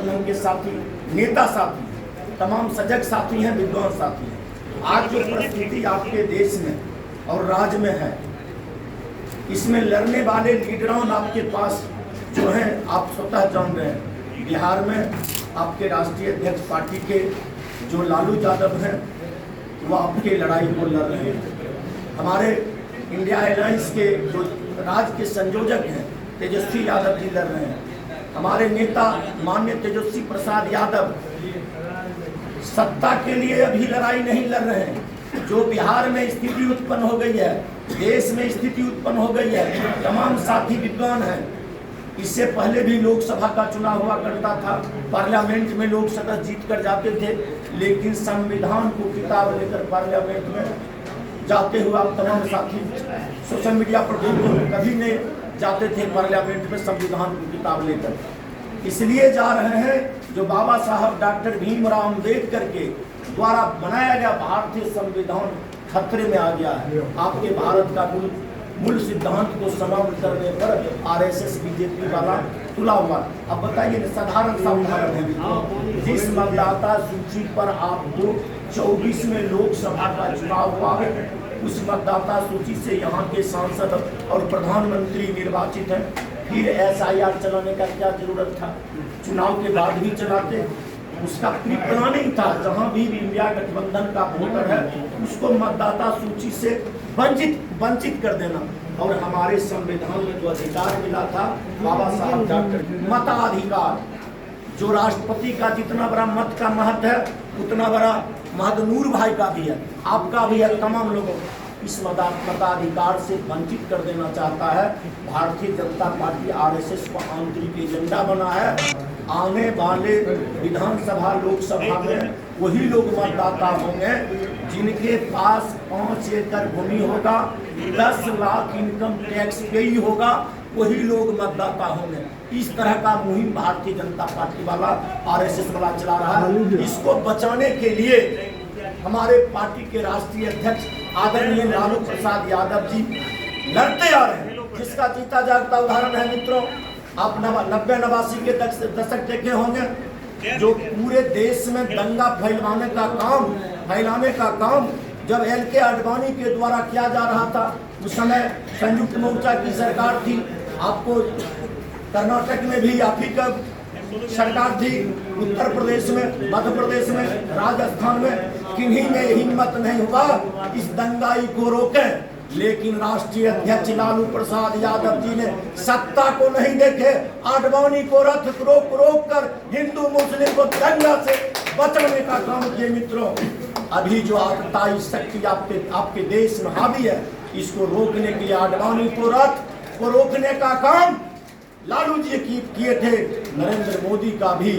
गठबंधन के साथी, नेता साथी, तमाम सजग साथी हैं, विद्वान साथी हैं। आज जो परिस्थिति आपके देश में और राज्य में है, इसमें लड़ने वाले लीडरों आपके पास जो हैं आप स्वतः जान रहे हैं। बिहार में आपके राष्ट्रीय अध्यक्ष पार्टी के जो लालू यादव हैं वो आपके लड़ाई को लड़ रहे हैं। हमारे इंडिया अलायंस के जो राज्य के संयोजक हैं तेजस्वी यादव जी लड़ रहे हैं। हमारे नेता माननीय तेजस्वी प्रसाद यादव सत्ता के लिए अभी लड़ाई नहीं लड़ रहे हैं। जो बिहार में स्थिति उत्पन्न हो गई है, देश में स्थिति उत्पन्न हो गई है, तमाम साथी विद्वान हैं। इससे पहले भी लोकसभा का चुनाव हुआ करता था, पार्लियामेंट में लोग सदस्य जीत कर जाते थे, लेकिन संविधान को किताब लेकर पार्लियामेंट में जाते हुए आप तमाम साथी सोशल मीडिया पर कभी नहीं जाते थे पार्लियामेंट में संविधान को किताब लेकर। इसलिए जा रहे हैं जो बाबा साहब डॉक्टर भीमराव अम्बेडकर के द्वारा बनाया गया भारतीय संविधान खतरे में आ गया है। आपके भारत का मूल सिद्धांत को समाप्त करने पर आरएसएस बीजेपी वाला तुला हुआ। अब बताइए, साधारण सा उदाहरण है, जिस मतदाता सूची पर आपको 24 में लोकसभा का चुनाव हुआ है, उस मतदाता सूची से यहाँ के सांसद और प्रधानमंत्री निर्वाचित हैं। फिर SIR चलाने का क्या जरूरत था? चुनाव के बाद भी चलाते, उसका प्लानिंग था। जहां भी इंडिया गठबंधन का वोटर है उसको मतदाता सूची से वंचित कर देना। और हमारे संविधान में जो अधिकार मिला था बाबा साहब डॉक्टर मताधिकार, जो राष्ट्रपति का जितना बड़ा मत का महत्व है उतना बड़ा महत्व नूर भाई का भी है, आपका भी है, तमाम लोगों इस मताधिकार से वंचित कर देना चाहता है। भारतीय जनता पार्टी RSS को आंतरिक एजेंडा बना है। आने वाले विधानसभा लोकसभा में वही लोग मतदाता होंगे जिनके पास 5 एकड़ भूमि होगा, 10 लाख इनकम टैक्स पेई होगा, वही लोग मतदाता होंगे। इस तरह का मुहिम भारतीय जनता पार्टी वाला RSS वाला चला रहा है। इसको बचाने के लिए हमारे पार्टी के राष्ट्रीय अध्यक्ष आदरणीय लालू प्रसाद यादव जी लड़ते आ रहे हैं, जिसका जीता जागता उदाहरण है। मित्रों, आप 90-89 के दशक देखे होंगे, जो पूरे देश में दंगा फैलाने का काम जब LK आडवाणी के द्वारा किया जा रहा था, उस समय संयुक्त मोर्चा की सरकार थी। आपको कर्नाटक में भी आप ही का सरकार थी, उत्तर प्रदेश में, मध्य प्रदेश में, राजस्थान में, किन्हीं में हिम्मत नहीं हुआ इस दंगाई को रोकें। लेकिन राष्ट्रीय अध्यक्ष लालू प्रसाद यादव जी ने सत्ता को नहीं देखे, आडवाणी को रथ रोक कर हिंदू मुस्लिम को दंगा से बचाने का काम किए। मित्रों, अभी जो आतताई शक्ति आपके देश में हावी है, इसको रोकने के लिए आडवाणी को रथ को रोकने का काम लालू जी किए थे। नरेंद्र मोदी का भी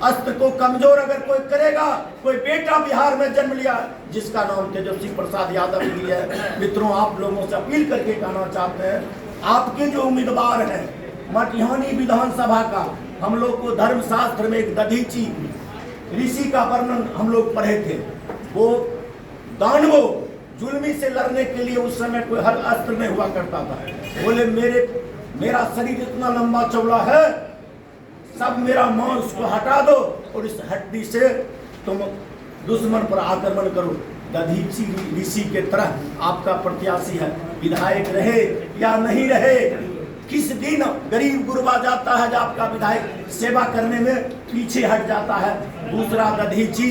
अस्त्र को कमजोर अगर कोई करेगा, कोई बेटा बिहार में जन्म लिया जिसका नाम तेजस्वी प्रसाद यादव जी है। मित्रों, आप लोगों से अपील करके कहना चाहते हैं, आपके जो उम्मीदवार हैं मटिहानी विधानसभा का, हम लोग को धर्मशास्त्र में एक दधीची ऋषि का वर्णन हम लोग पढ़े थे। वो दानवों जुल्मी से लड़ने के लिए उस समय कोई हर अस्त्र नहीं हुआ करता था। बोले मेरा शरीर इतना लंबा चौड़ा है, सब मेरा मांस को हटा दो और इस हड्डी से तुम दुश्मन पर आक्रमण करो। दधीची ऋषि के तरह आपका प्रत्याशी है, विधायक रहे या नहीं रहे, किस दिन गरीब गुरबा जाता है, जब आपका विधायक सेवा करने में पीछे हट जाता है। दूसरा दधीची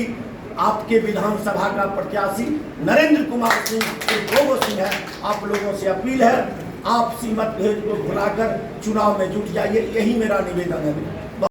आपके विधानसभा का प्रत्याशी नरेंद्र कुमार सिंह है। आप लोगों से अपील है, आपसी मतभेद को भुलाकर चुनाव में जुट जाइए, यही मेरा निवेदन है।